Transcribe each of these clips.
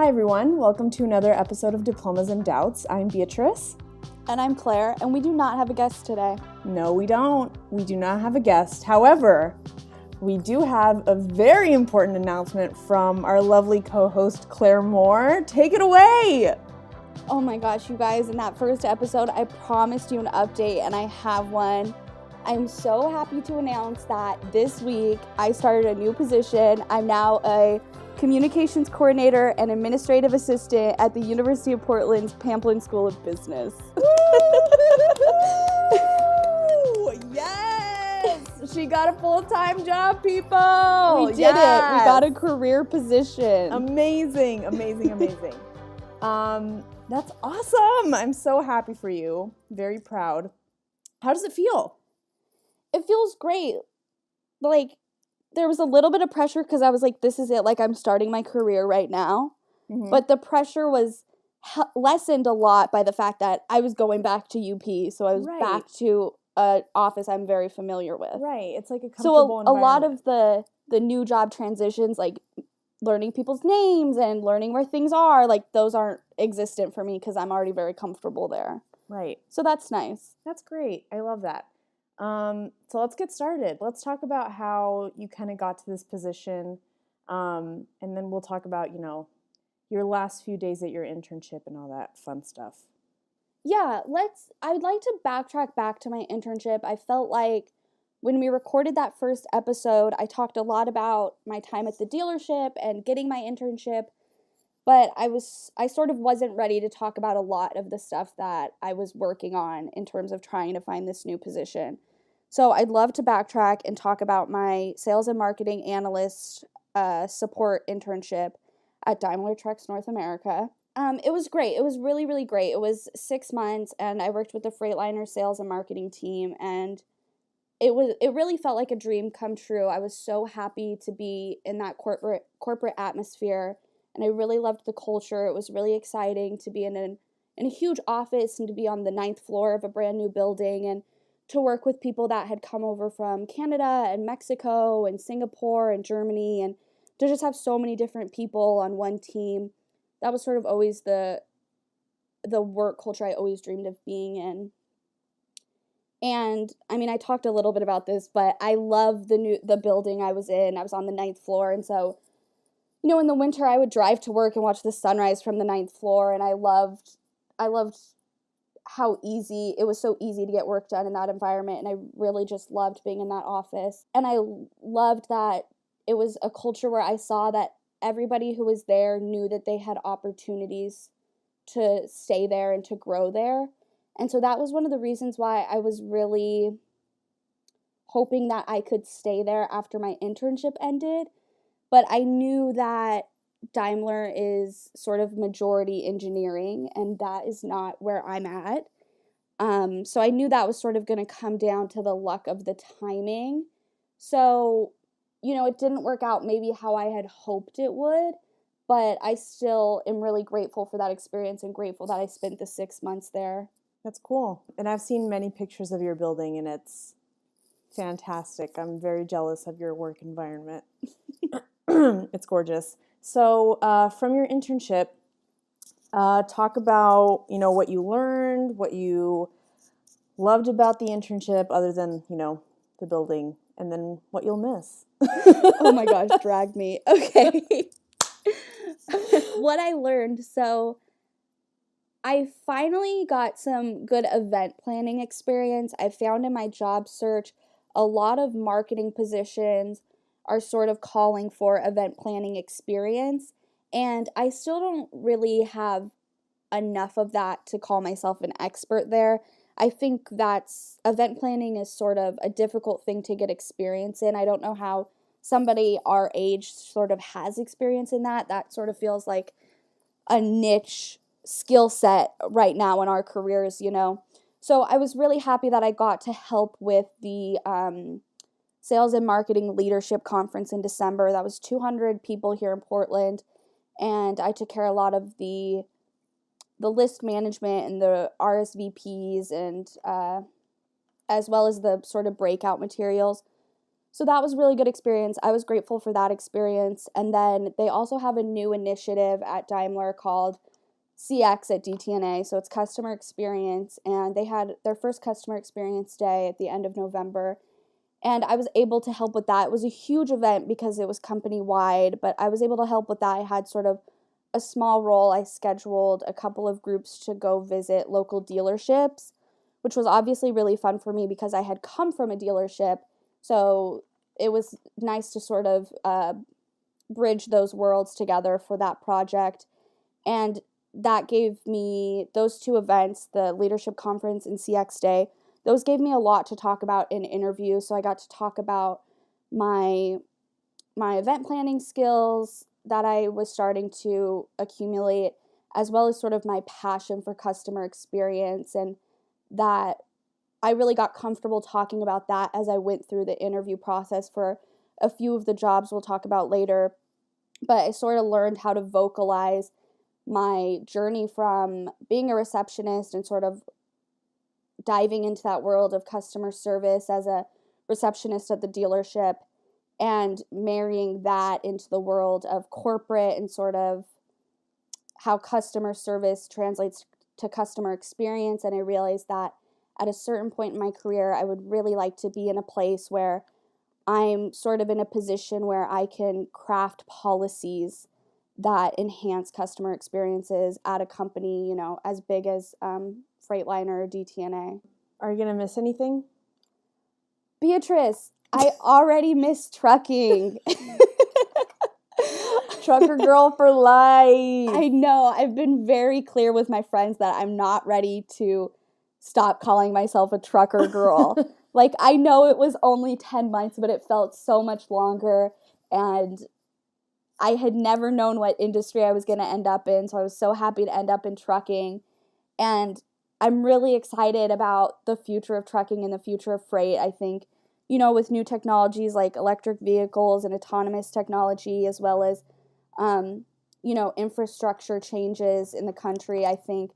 everyone. Welcome to another episode of Diplomas and Doubts. I'm Beatrice. And I'm Claire, and we do not have a guest today. No, we don't. We do not have a guest. However, we do have a very important announcement from our lovely co-host, Claire Moore. Take it away! Oh my gosh, you guys, in that first episode, I promised you an update, and I have one. I'm so happy to announce that this week, I started a new position. I'm now a communications coordinator and administrative assistant at the University of Portland's Pamplin School of Business. Yes! She got a full-time job, people! We did it. We got a career position. Amazing. That's awesome. I'm so happy for you. Very proud. How does it feel? It feels great. Like, there was a little bit of pressure because I was like, this is it. Like, I'm starting my career right now. Mm-hmm. But the pressure was lessened a lot by the fact that I was going back to UP. So I was back to an office I'm very familiar with. Right. It's like a comfortable environment. A lot of the new job transitions, like learning people's names and learning where things are, like those aren't existent for me because I'm already very comfortable there. Right. So that's nice. That's great. I love that. So let's get started. Let's talk about how you kind of got to this position, and then we'll talk about, your last few days at your internship and all that fun stuff. Yeah, I would like to backtrack back to my internship. I felt like when we recorded that first episode, I talked a lot about my time at the dealership and getting my internship, but I sort of wasn't ready to talk about a lot of the stuff that I was working on in terms of trying to find this new position. So I'd love to backtrack and talk about my sales and marketing analyst support internship at Daimler Trucks North America. It was great. It was really, really great. It was 6 months, and I worked with the Freightliner sales and marketing team, and it really felt like a dream come true. I was so happy to be in that corporate atmosphere, and I really loved the culture. It was really exciting to be in a huge office and to be on the 9th floor of a brand new building and to work with people that had come over from Canada and Mexico and Singapore and Germany, and to just have so many different people on one team. That was sort of always the work culture I always dreamed of being in. And I mean, I talked a little bit about this, but I love the building I was in. I was on the 9th floor, and so, in the winter I would drive to work and watch the sunrise from the 9th floor, and I loved how it was so easy to get work done in that environment, and I really just loved being in that office. And I loved that it was a culture where I saw that everybody who was there knew that they had opportunities to stay there and to grow there. And so that was one of the reasons why I was really hoping that I could stay there after my internship ended. But I knew that Daimler is sort of majority engineering, and that is not where I'm at. So I knew that was sort of going to come down to the luck of the timing. So, it didn't work out maybe how I had hoped it would, but I still am really grateful for that experience and grateful that I spent the 6 months there. That's cool. And I've seen many pictures of your building, and it's fantastic. I'm very jealous of your work environment. It's gorgeous. So from your internship, talk about, what you learned, what you loved about the internship other than, the building, and then what you'll miss. Oh my gosh, drag me. Okay. What I learned, so I finally got some good event planning experience. I found in my job search a lot of marketing positions are sort of calling for event planning experience, and I still don't really have enough of that to call myself an expert there. I think event planning is sort of a difficult thing to get experience in. I don't know how somebody our age sort of has experience in that. That sort of feels like a niche skill set right now in our careers, So I was really happy that I got to help with the Sales and Marketing Leadership Conference in December. That was 200 people here in Portland, and I took care of a lot of the list management and the RSVPs and as well as the sort of breakout materials. So that was a really good experience. I was grateful for that experience. And then they also have a new initiative at Daimler called CX at DTNA. So it's customer experience. And they had their first customer experience day at the end of November. And I was able to help with that. It was a huge event because it was company wide, but I was able to help with that. I had sort of a small role. I scheduled a couple of groups to go visit local dealerships, which was obviously really fun for me because I had come from a dealership. So it was nice to sort of bridge those worlds together for that project. And that gave me those two events, the leadership conference and CX Day. Those gave me a lot to talk about in interviews. So I got to talk about my event planning skills that I was starting to accumulate, as well as sort of my passion for customer experience, and that I really got comfortable talking about that as I went through the interview process for a few of the jobs we'll talk about later. But I sort of learned how to vocalize my journey from being a receptionist and sort of diving into that world of customer service as a receptionist at the dealership and marrying that into the world of corporate and sort of how customer service translates to customer experience. And I realized that at a certain point in my career, I would really like to be in a place where I'm sort of in a position where I can craft policies that enhance customer experiences at a company, you know, as big as Freightliner or DTNA. Are you going to miss anything? Beatrice, I already miss trucking. Trucker girl for life. I know. I've been very clear with my friends that I'm not ready to stop calling myself a trucker girl. Like, I know it was only 10 months, but it felt so much longer. And I had never known what industry I was going to end up in. So I was so happy to end up in trucking. And I'm really excited about the future of trucking and the future of freight. I think, you know, with new technologies like electric vehicles and autonomous technology, as well as, you know, infrastructure changes in the country, I think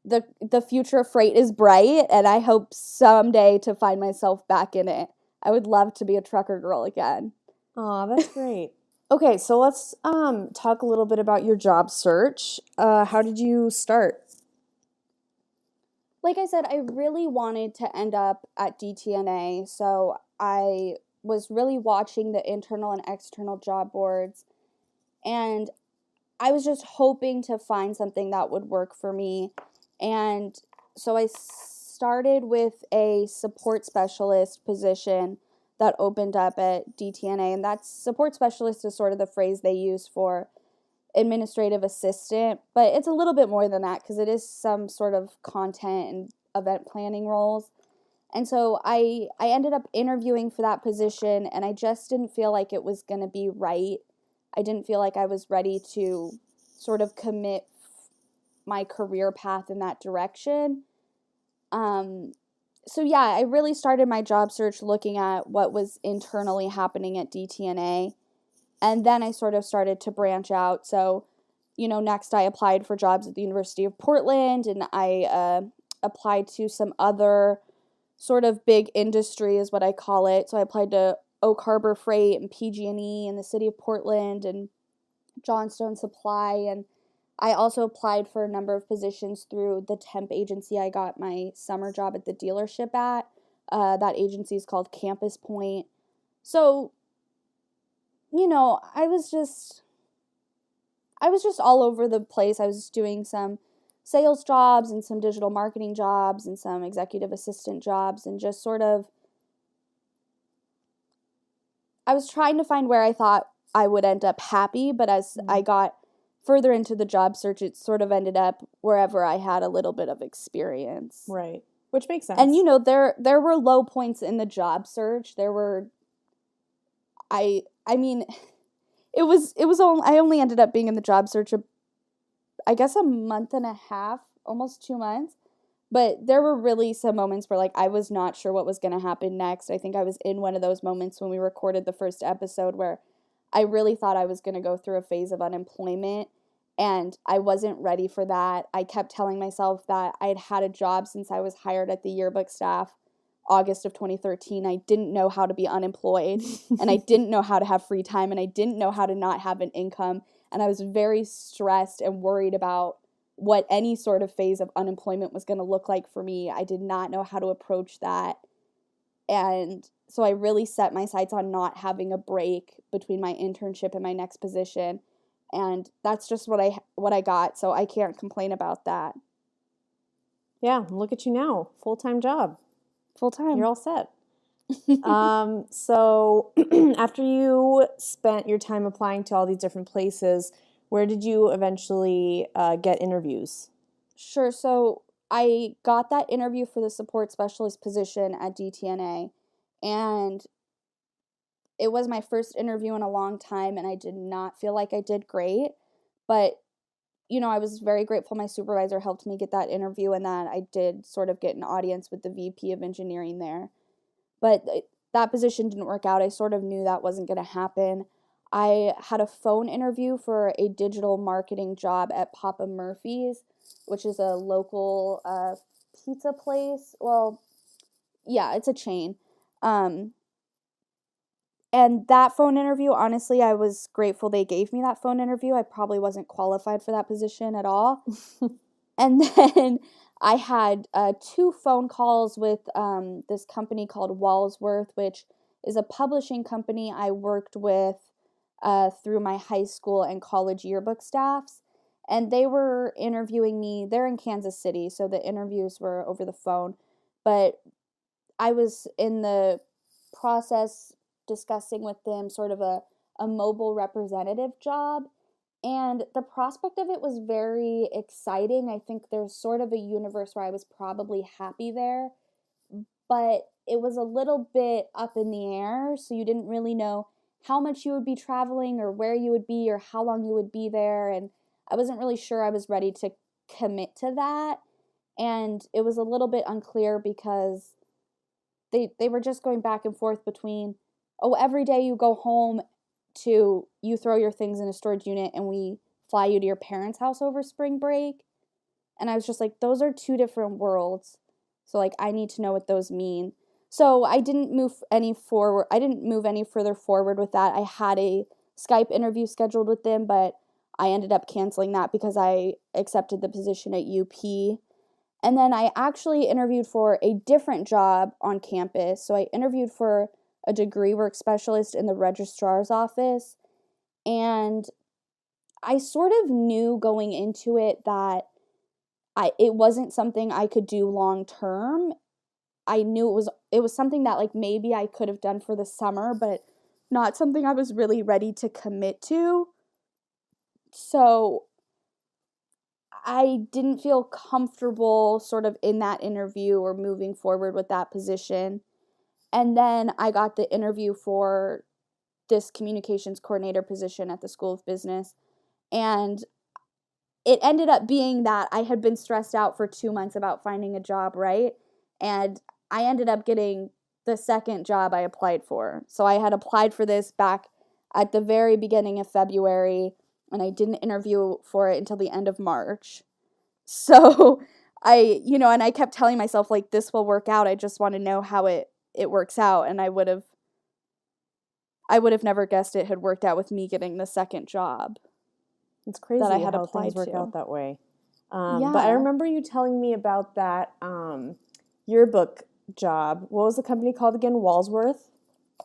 the future of freight is bright, and I hope someday to find myself back in it. I would love to be a trucker girl again. Aw, that's great. Okay, so let's talk a little bit about your job search. How did you start? Like I said, I really wanted to end up at DTNA, so I was really watching the internal and external job boards, and I was just hoping to find something that would work for me. And so I started with a support specialist position that opened up at DTNA, and that's support specialist is sort of the phrase they use for administrative assistant, but it's a little bit more than that because it is some sort of content and event planning roles. And so I ended up interviewing for that position, and I just didn't feel like it was going to be right. I didn't feel like I was ready to sort of commit my career path in that direction. So yeah, I really started my job search looking at what was internally happening at DTNA. And then I sort of started to branch out. So, you know, next I applied for jobs at the University of Portland, and I applied to some other sort of big industry is what I call it. So I applied to Oak Harbor Freight and PG&E in the city of Portland and Johnstone Supply. And I also applied for a number of positions through the temp agency I got my summer job at the dealership at. That agency is called Campus Point. So, you know, I was just all over the place. I was just doing some sales jobs and some digital marketing jobs and some executive assistant jobs, and just sort of, I was trying to find where I thought I would end up happy, but as I got further into the job search, it sort of ended up wherever I had a little bit of experience. Right. Which makes sense. And, you know, there were low points in the job search. There were, I mean, it was only, I only ended up being in the job search, I guess a month and a half, almost 2 months. But there were really some moments where, like, I was not sure what was going to happen next. I think I was in one of those moments when we recorded the first episode where I really thought I was going to go through a phase of unemployment, and I wasn't ready for that. I kept telling myself that I had had a job since I was hired at the yearbook staff August of 2013. I didn't know how to be unemployed, and I didn't know how to have free time, and I didn't know how to not have an income. And I was very stressed and worried about what any sort of phase of unemployment was going to look like for me. I did not know how to approach that. And so I really set my sights on not having a break between my internship and my next position. And that's just what I got, so I can't complain about that. Yeah, look at you now, full-time job. Full time. You're all set. So after you spent your time applying to all these different places, where did you eventually get interviews? Sure. So I got that interview for the support specialist position at DTNA, and it was my first interview in a long time, and I did not feel like I did great. But, I was very grateful my supervisor helped me get that interview, and that I did sort of get an audience with the VP of engineering there. But that position didn't work out. I sort of knew that wasn't going to happen. I had a phone interview for a digital marketing job at Papa Murphy's, which is a local pizza place. Well, yeah, it's a chain. And that phone interview, honestly, I was grateful they gave me that phone interview. I probably wasn't qualified for that position at all. And then I had 2 phone calls with this company called Walsworth, which is a publishing company I worked with through my high school and college yearbook staffs. And they were interviewing me. They're in Kansas City, so the interviews were over the phone. But I was in the process discussing with them sort of a mobile representative job. And the prospect of it was very exciting. I think there's sort of a universe where I was probably happy there, but it was a little bit up in the air. So you didn't really know how much you would be traveling or where you would be or how long you would be there. And I wasn't really sure I was ready to commit to that. And it was a little bit unclear because they were just going back and forth between, oh, every day you go home, to you throw your things in a storage unit and we fly you to your parents' house over spring break. And I was just like, those are 2 different worlds. So like I need to know what those mean. So I didn't move any further forward with that. I had a Skype interview scheduled with them, but I ended up canceling that because I accepted the position at UP. And then I actually interviewed for a different job on campus. So I interviewed for a degree work specialist in the registrar's office. And I sort of knew going into it that it wasn't something I could do long term. I knew it was something that like maybe I could have done for the summer, but not something I was really ready to commit to. So I didn't feel comfortable sort of in that interview or moving forward with that position. And then I got the interview for this communications coordinator position at the School of Business. And it ended up being that I had been stressed out for 2 months about finding a job, right? And I ended up getting the second job I applied for. So I had applied for this back at the very beginning of February, and I didn't interview for it until the end of March. So and I kept telling myself, like, this will work out. I just want to know how it works out. And I would have never guessed it had worked out with me getting the second job. It's crazy that I had how applied things work to. out that way. Yeah. But I remember you telling me about that yearbook job. What was the company called again? Walsworth?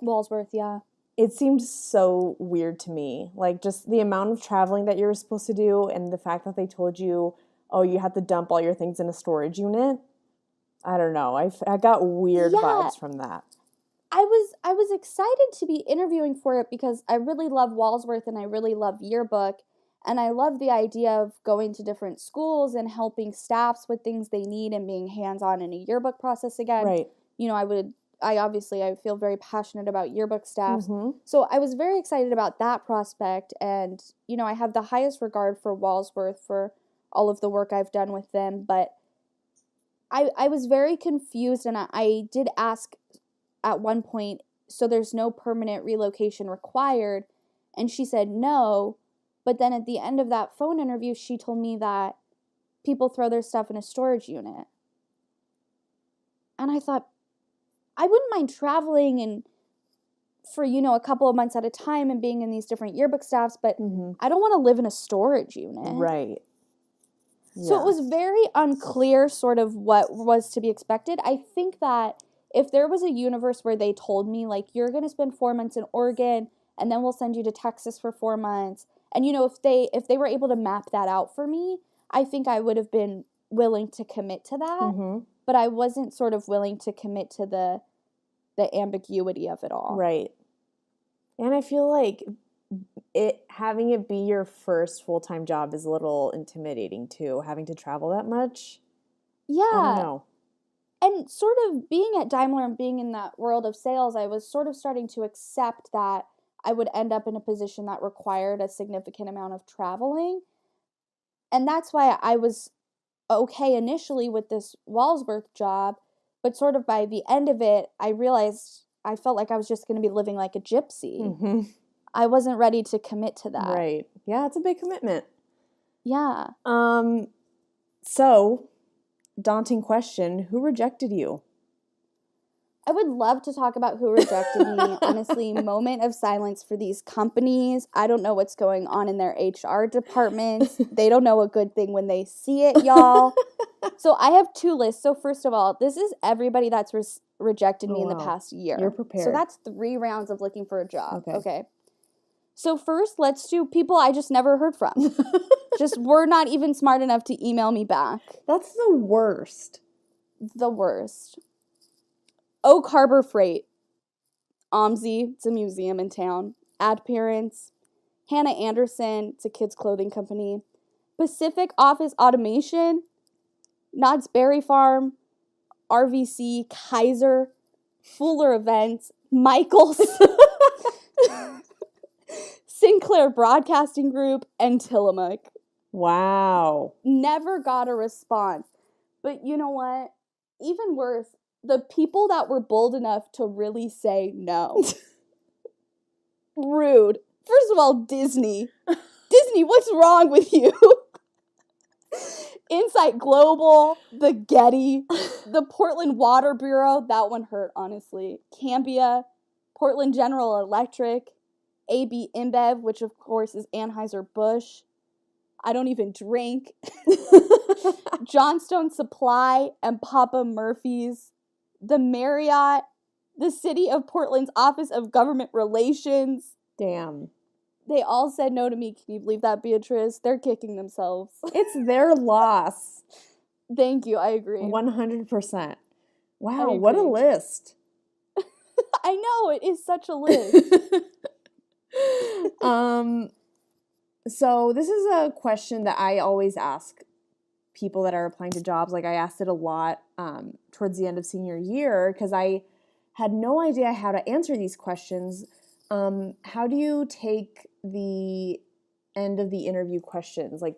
Walsworth, yeah. It seemed so weird to me. Like, just the amount of traveling that you were supposed to do and the fact that they told you, oh, you have to dump all your things in a storage unit. I don't know. I got weird vibes from that. I was excited to be interviewing for it because I really love Walsworth and I really love yearbook, and I love the idea of going to different schools and helping staffs with things they need and being hands-on in a yearbook process again. Right. I feel very passionate about yearbook staffs. Mm-hmm. So I was very excited about that prospect, and I have the highest regard for Walsworth for all of the work I've done with them, but I was very confused, and I did ask at one point, so there's no permanent relocation required? And she said no, but then at the end of that phone interview, she told me that people throw their stuff in a storage unit. And I thought, I wouldn't mind traveling and for, a couple of months at a time and being in these different yearbook staffs, but I don't want to live in a storage unit. Right. So it was very unclear sort of what was to be expected. I think that if there was a universe where they told me, like, you're going to spend 4 months in Oregon and then we'll send you to Texas for 4 months. And, if they were able to map that out for me, I think I would have been willing to commit to that. But I wasn't sort of willing to commit to the ambiguity of it all. Right. And I feel like having it be your first full-time job is a little intimidating too, having to travel that much. Yeah. I don't know. And sort of being at Daimler and being in that world of sales, I was sort of starting to accept that I would end up in a position that required a significant amount of traveling. And that's why I was okay initially with this Walsworth job, but sort of by the end of it, I realized I felt like I was just going to be living like a gypsy. I wasn't ready to commit to that. Right. Yeah, it's a big commitment. Yeah. So, daunting question, who rejected you? I would love to talk about who rejected me. Honestly, moment of silence for these companies. I don't know what's going on in their HR departments. They don't know a good thing when they see it, y'all. So I have 2 lists. So first of all, this is everybody that's rejected me in the past year. You're prepared. So that's 3 rounds of looking for a job. Okay. So first, let's do people I just never heard from. Just were not even smart enough to email me back. That's the worst. The worst. Oak Harbor Freight. OMSI, it's a museum in town. Ad Parents. Hannah Anderson, it's a kids' clothing company. Pacific Office Automation. Knott's Berry Farm. RVC. Kaiser. Fuller Events. Michaels. Sinclair Broadcasting Group, and Tillamook. Wow. Never got a response. But you know what? Even worse, the people that were bold enough to really say no. Rude. First of all, Disney. Disney, what's wrong with you? Insight Global, the Getty, the Portland Water Bureau, that one hurt, honestly. Cambia, Portland General Electric, AB InBev, which of course is Anheuser-Busch. I don't even drink. Johnstone Supply and Papa Murphy's. The Marriott. The City of Portland's Office of Government Relations. Damn. They all said no to me. Can you believe that, Beatrice? They're kicking themselves. It's their loss. Thank you. I agree. 100%. Wow, what a list. I know. It is such a list. So this is a question that I always ask people that are applying to jobs. Like, I asked it a lot towards the end of senior year because I had no idea how to answer these questions. How do you take the end of the interview questions? Like,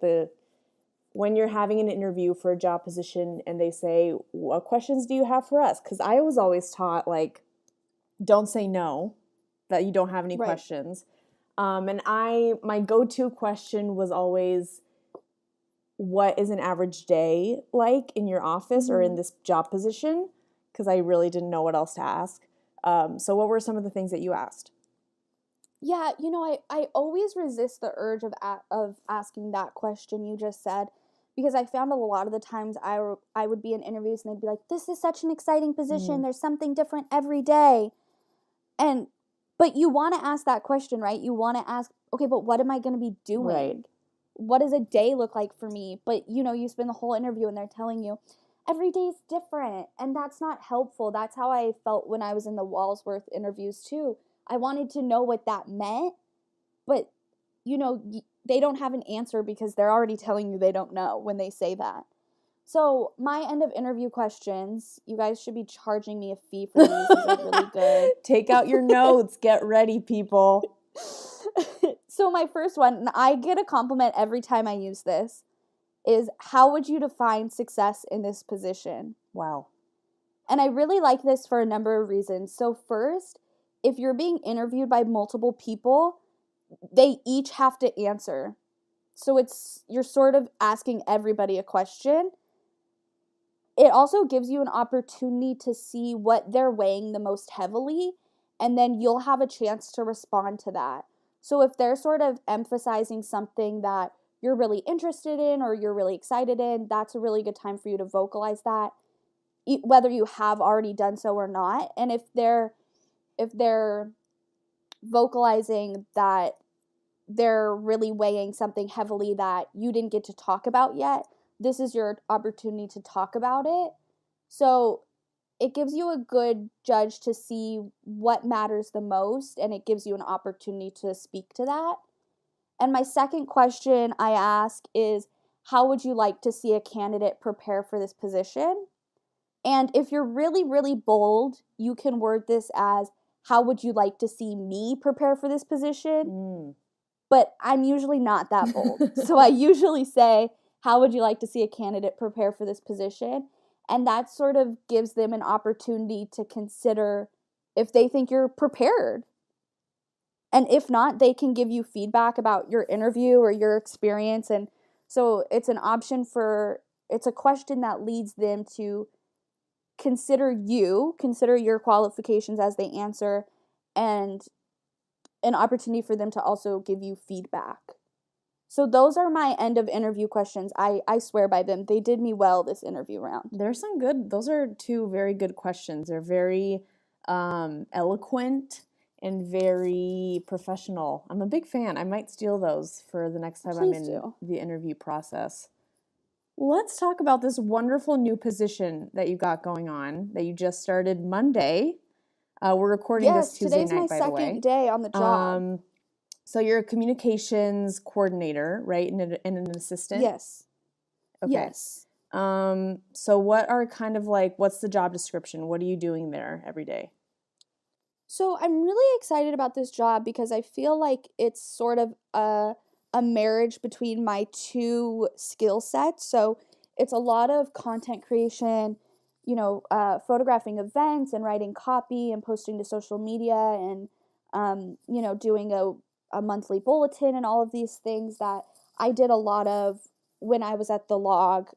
when you're having an interview for a job position and they say, what questions do you have for us? Because I was always taught, like, don't say no, that you don't have any questions. And my go-to question was always, what is an average day like in your office or in this job position? Because I really didn't know what else to ask. So what were some of the things that you asked? Yeah, I always resist the urge of asking that question you just said, because I found a lot of the times I would be in interviews and they'd be like, this is such an exciting position. There's something different every day. But you want to ask that question, right? You want to ask, okay, but what am I going to be doing? Right. What does a day look like for me? But, you spend the whole interview and they're telling you, every day is different. And that's not helpful. That's how I felt when I was in the Walsworth interviews too. I wanted to know what that meant, but, they don't have an answer because they're already telling you they don't know when they say that. So my end of interview questions, you guys should be charging me a fee for these. These are really good. Take out your notes. Get ready, people. So my first one, and I get a compliment every time I use this, is how would you define success in this position? Wow. And I really like this for a number of reasons. So first, if you're being interviewed by multiple people, they each have to answer. So you're sort of asking everybody a question. it also gives you an opportunity to see what they're weighing the most heavily, and then you'll have a chance to respond to that. So if they're sort of emphasizing something that you're really interested in or you're really excited in, that's a really good time for you to vocalize that, whether you have already done so or not. And if they're vocalizing that they're really weighing something heavily that you didn't get to talk about yet, this is your opportunity to talk about it. So it gives you a good judge to see what matters the most, and it gives you an opportunity to speak to that. And my second question I ask is, how would you like to see a candidate prepare for this position? And if you're really, really bold, you can word this as, how would you like to see me prepare for this position? But I'm usually not that bold. So I usually say, how would you like to see a candidate prepare for this position? And that sort of gives them an opportunity to consider if they think you're prepared. And if not, they can give you feedback about your interview or your experience. And so it's an option it's a question that leads them to consider your qualifications as they answer, and an opportunity for them to also give you feedback. So those are my end of interview questions. I swear by them. They did me well this interview round. Those are two very good questions. They're very eloquent and very professional. I'm a big fan. I might steal those for the next time I'm in the interview process. Let's talk about this wonderful new position that you got going on, that you just started Monday. We're recording this Tuesday night, by the way. Yes, today's my second day on the job. So you're a communications coordinator, right, and an assistant? Yes. Okay. Yes. So what's the job description? What are you doing there every day? So I'm really excited about this job because I feel like it's sort of a marriage between my two skill sets. So it's a lot of content creation, photographing events and writing copy and posting to social media and, doing a monthly bulletin and all of these things that I did a lot of when I was at the Log,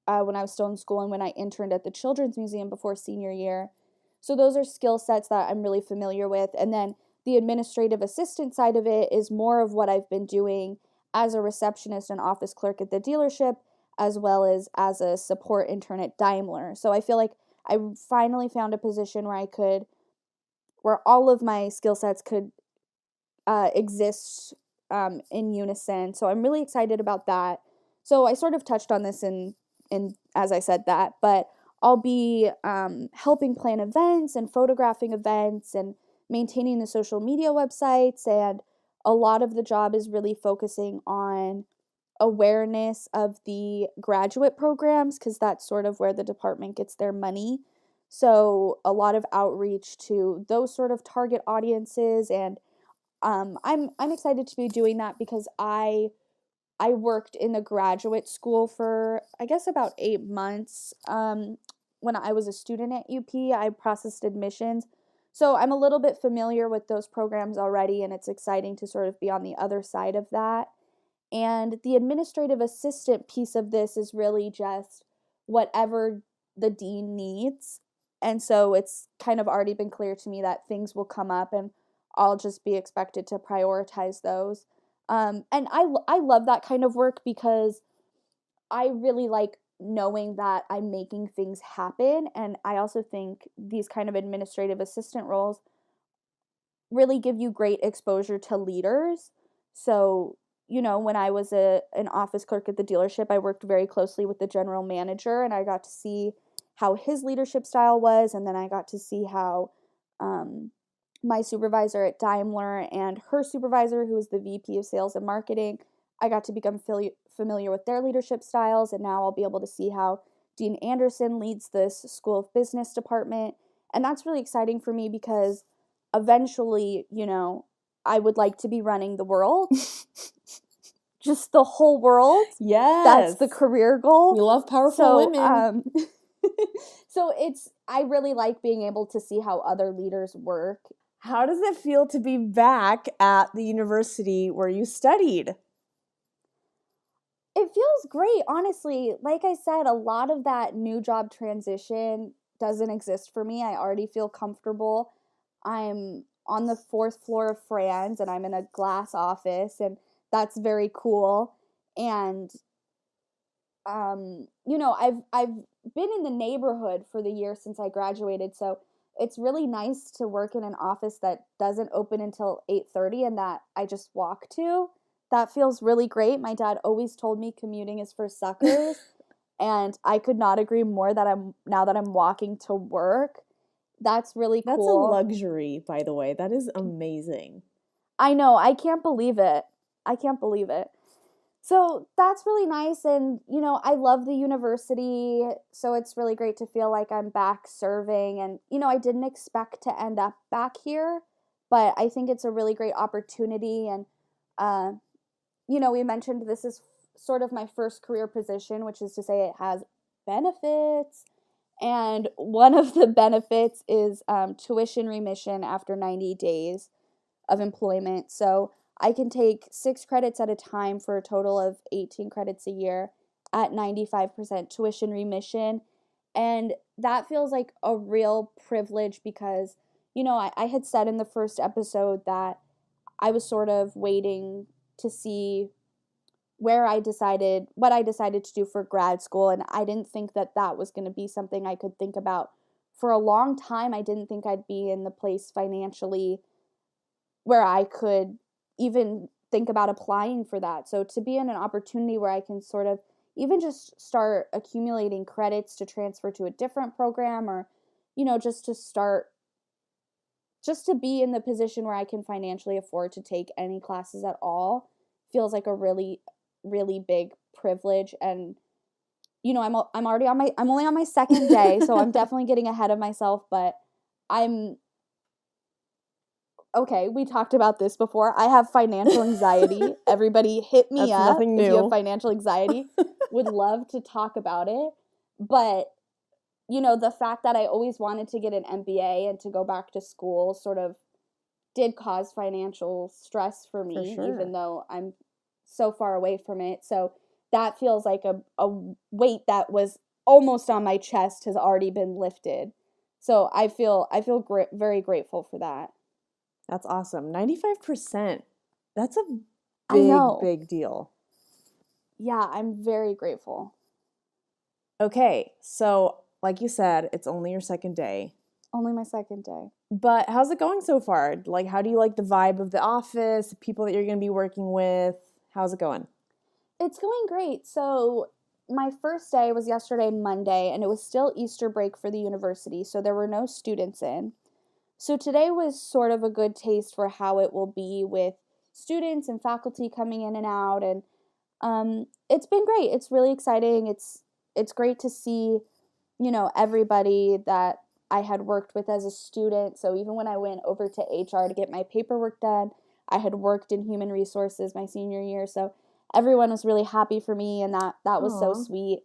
when I was still in school, and when I interned at the Children's Museum before senior year. So those are skill sets that I'm really familiar with. And then the administrative assistant side of it is more of what I've been doing as a receptionist and office clerk at the dealership, as well as a support intern at Daimler. So I feel like I finally found a position where all of my skill sets could exist in unison. So I'm really excited about that. So I sort of touched on this in as I said that, but I'll be helping plan events and photographing events and maintaining the social media websites, and a lot of the job is really focusing on awareness of the graduate programs, because that's sort of where the department gets their money. So a lot of outreach to those sort of target audiences, and I'm excited to be doing that because I worked in the graduate school for, I guess, about 8 months. When I was a student at UP, I processed admissions. So I'm a little bit familiar with those programs already, and it's exciting to sort of be on the other side of that. And the administrative assistant piece of this is really just whatever the dean needs. And so it's kind of already been clear to me that things will come up, and I'll just be expected to prioritize those. And I love that kind of work because I really like knowing that I'm making things happen. And I also think these kind of administrative assistant roles really give you great exposure to leaders. So, when I was an office clerk at the dealership, I worked very closely with the general manager, and I got to see how his leadership style was. And then I got to see how my supervisor at Daimler and her supervisor, who was the VP of sales and marketing, I got to become familiar with their leadership styles. And now I'll be able to see how Dean Anderson leads this School of Business department. And that's really exciting for me because eventually, I would like to be running the world. Just the whole world. Yes. That's the career goal. We love powerful women. So I really like being able to see how other leaders work. How does it feel to be back at the university where you studied? It feels great, honestly. Like I said, a lot of that new job transition doesn't exist for me. I already feel comfortable. I'm on the fourth floor of Fran's and I'm in a glass office, and that's very cool. And I've been in the neighborhood for the year since I graduated, so it's really nice to work in an office that doesn't open until 8:30 and that I just walk to. That feels really great. My dad always told me commuting is for suckers, and I could not agree more that I'm walking to work. That's really That's a cool. luxury, by the way. That is amazing. I know, I can't believe it. I can't believe it. So that's really nice. And, I love the university. So it's really great to feel like I'm back serving. And, I didn't expect to end up back here, but I think it's a really great opportunity. And, we mentioned this is sort of my first career position, which is to say it has benefits. And one of the benefits is tuition remission after 90 days of employment. So I can take 6 credits at a time for a total of 18 credits a year at 95% tuition remission. And that feels like a real privilege because, I had said in the first episode that I was sort of waiting to see what I decided to do for grad school. And I didn't think that that was going to be something I could think about for a long time. I didn't think I'd be in the place financially where I could even think about applying for that. So to be in an opportunity where I can sort of even just start accumulating credits to transfer to a different program, or just to start, just to be in the position where I can financially afford to take any classes at all, feels like a really, really big privilege. And I'm already I'm only on my second day, so I'm definitely getting ahead of myself, but I'm okay, we talked about this before. I have financial anxiety. Everybody hit me That's up nothing if you have new. financial anxiety. Would love to talk about it. But, the fact that I always wanted to get an MBA and to go back to school sort of did cause financial stress for For me, sure. even though I'm so far away from it. So that feels like a weight that was almost on my chest has already been lifted. So I feel very grateful for that. That's awesome. 95%. That's a I big, know. big deal. Yeah, I'm very grateful. Okay, so like you said, it's only your second day. Only my second day. But how's it going so far? Like, how do you like the vibe of the office, the people that you're going to be working with? How's it going? It's going great. So, my first day was yesterday, Monday, and it was still Easter break for the university, so there were no students in. So, today was sort of a good taste for how it will be with students and faculty coming in and out. And it's been great. It's really exciting. It's great to see, everybody that I had worked with as a student. So even when I went over to HR to get my paperwork done, I had worked in human resources my senior year. So everyone was really happy for me, and that was so Aw. sweet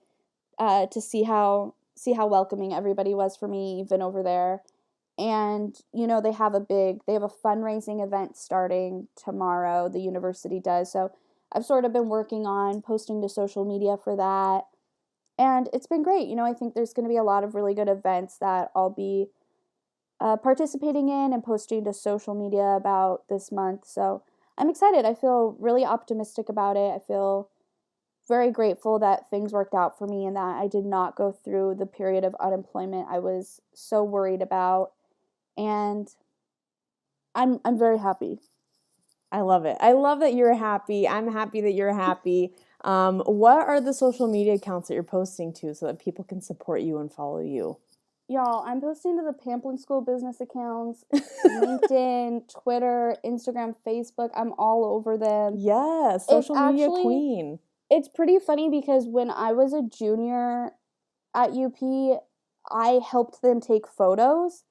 to see how welcoming everybody was for me even over there. And they have a fundraising event starting tomorrow. The university does. So I've sort of been working on posting to social media for that. And it's been great. I think there's going to be a lot of really good events that I'll be participating in and posting to social media about this month. So I'm excited. I feel really optimistic about it. I feel very grateful that things worked out for me and that I did not go through the period of unemployment I was so worried about. And I'm very happy. I love it. I love that you're happy. I'm happy that you're happy. What are the social media accounts that you're posting to so that people can support you and follow you? Y'all, I'm posting to the Pamplin School business accounts, LinkedIn, Twitter, Instagram, Facebook. I'm all over them. Yes, It's social media actually queen. it's pretty funny because when I was a junior at UP, I helped them take photos.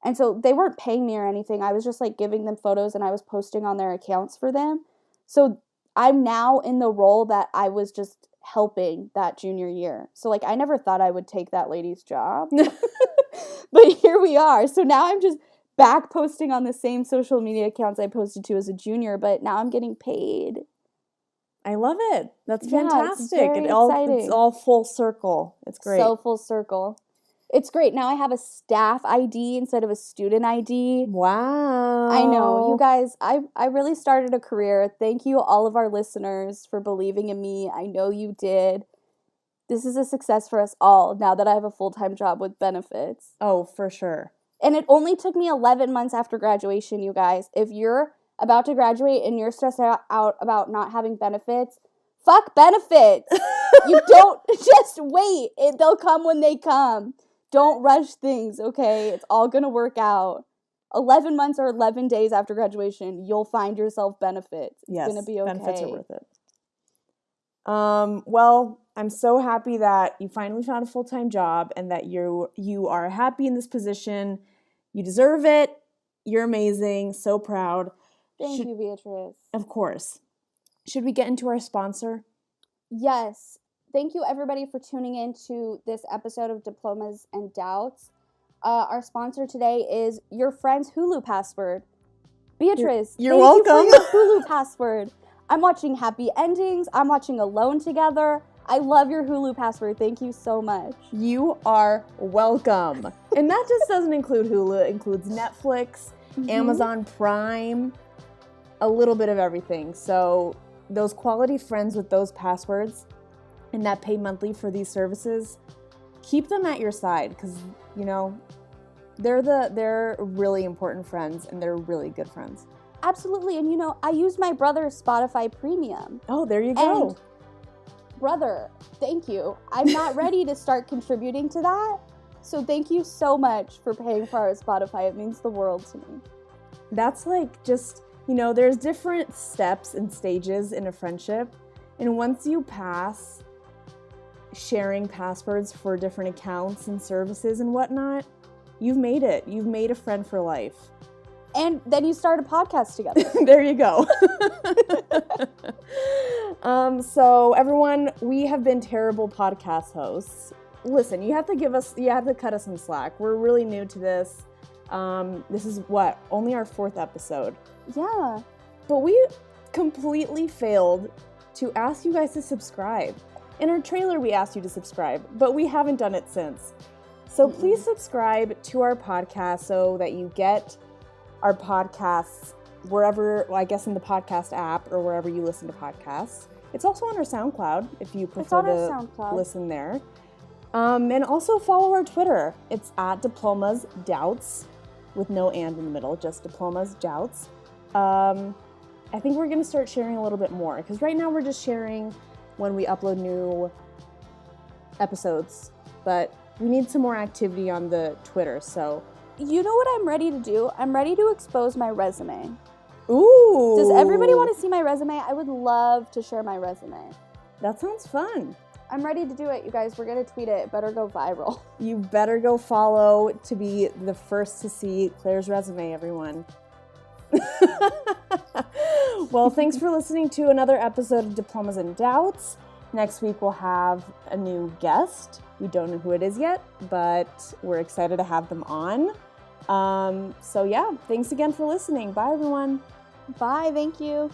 And so they weren't paying me or anything. I was just like giving them photos and I was posting on their accounts for them. So I'm now in the role that I was just helping that junior year. So like I never thought I would take that lady's job. But here we are. So now I'm just back posting on the same social media accounts I posted to as a junior, but now I'm getting paid. I love it. That's Yeah, it's fantastic. very It's exciting. all full circle. It's great. So full circle. It's great. Now I have a staff ID instead of a student ID. Wow. I know. You guys, I really started a career. Thank you, all of our listeners, for believing in me. I know you did. This is a success for us all now that I have a full-time job with benefits. Oh, for sure. And it only took me 11 months after graduation, you guys. If you're about to graduate and you're stressed out about not having benefits, fuck benefits. You don't just wait. They'll come when they come. Don't rush things, okay? It's all going to work out. 11 months or 11 days after graduation, you'll find yourself benefits. It's Yes, going to be okay. benefits are worth it. Well, I'm so happy that you finally found a full-time job and that you are happy in this position. You deserve it. You're amazing. So proud. Thank you, Beatrice. Of course. Should we get into our sponsor? Yes. Thank you, everybody, for tuning in to this episode of Diplomas and Doubts. Our sponsor today is your friend's Hulu password. Beatrice, You're thank welcome. you for your Hulu password. I'm watching Happy Endings. I'm watching Alone Together. I love your Hulu password. Thank you so much. You are welcome. And that just doesn't include Hulu. It includes Netflix, Amazon Prime, a little bit of everything. So those quality friends with those passwords and that pay monthly for these services, keep them at your side because, you know, they're really important friends and they're really good friends. Absolutely. And you know, I use my brother's Spotify Premium. Oh, there you go. And brother, thank you. I'm not ready to start contributing to that. So thank you so much for paying for our Spotify. It means the world to me. That's like just, you know, there's different steps and stages in a friendship. And once you pass sharing passwords for different accounts and services and whatnot, you've made it. You've made a friend for life. And then you start a podcast together. There you go. So everyone, we have been terrible podcast hosts. Listen, you have to cut us some slack. We're really new to this. This is only our 4th episode. Yeah. But we completely failed to ask you guys to subscribe. In our trailer, we asked you to subscribe, but we haven't done it since. So please subscribe to our podcast so that you get our podcasts wherever, I guess in the podcast app or wherever you listen to podcasts. It's also on our SoundCloud if you prefer to listen there. And also follow our Twitter. It's at Diplomas Doubts with no and in the middle, just Diplomas Doubts. I think we're going to start sharing a little bit more because right now we're just sharing when we upload new episodes, but we need some more activity on the Twitter, so. You know what I'm ready to do? I'm ready to expose my resume. Ooh. Does everybody want to see my resume? I would love to share my resume. That sounds fun. I'm ready to do it, you guys. We're going to tweet it. It better go viral. You better go follow to be the first to see Claire's resume, everyone. Well, thanks for listening to another episode of Diplomas and Doubts. Next week we'll have a new guest. We don't know who it is yet, but we're excited to have them on. So yeah, thanks again for listening. Bye, everyone. Bye. Thank you.